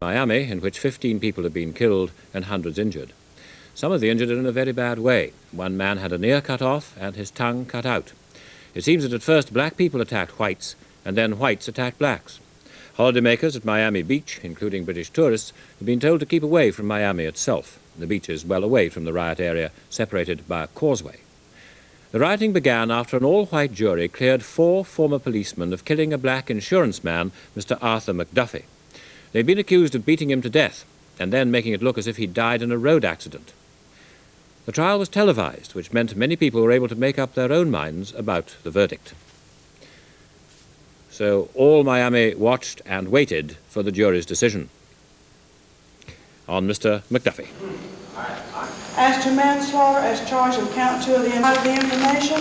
Miami, in which 15 people had been killed and hundreds injured. Some of the injured in a very bad way. One man had an ear cut off and his tongue cut out. It seems that at first black people attacked whites, and then whites attacked blacks. Holidaymakers at Miami Beach, including British tourists, have been told to keep away from Miami itself. The beach is well away from the riot area, separated by a causeway. The rioting began after an all-white jury cleared 4 former policemen of killing a black insurance man, Mr. Arthur MacDuffie. They'd been accused of beating him to death and then making it look as if he'd died in a road accident. The trial was televised, which meant many people were able to make up their own minds about the verdict. So all Miami watched and waited for the jury's decision on Mr. MacDuffie. As to manslaughter, as charged in count 2 of the information,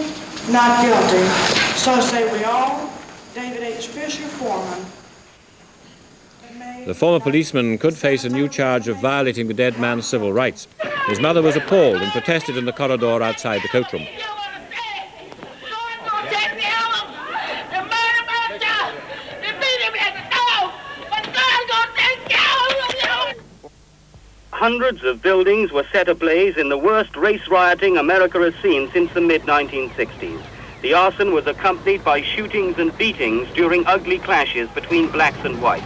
not guilty. So say we all. David H. Fisher, foreman. The former policeman could face a new charge of violating the dead man's civil rights. His mother was appalled and protested in the corridor outside the courtroom. Hundreds of buildings were set ablaze in the worst race rioting America has seen since the mid-1960s. The arson was accompanied by shootings and beatings during ugly clashes between blacks and whites.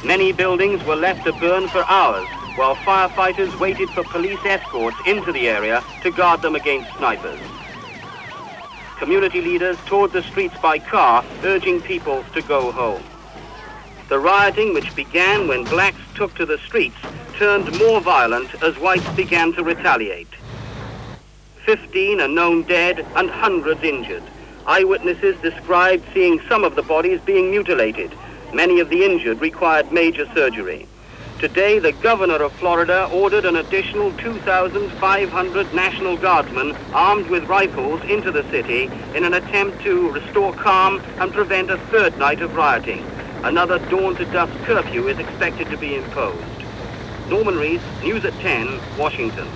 Many buildings were left to burn for hours, while firefighters waited for police escorts into the area to guard them against snipers. Community leaders toured the streets by car, urging people to go home. The rioting, which began when blacks took to the streets, turned more violent as whites began to retaliate. 15 are known dead and hundreds injured. Eyewitnesses described seeing some of the bodies being mutilated. Many of the injured required major surgery. Today, the governor of Florida ordered an additional 2,500 National Guardsmen armed with rifles into the city in an attempt to restore calm and prevent a third night of rioting. Another dawn-to-dusk curfew is expected to be imposed. Norman Reese, News at 10, Washington.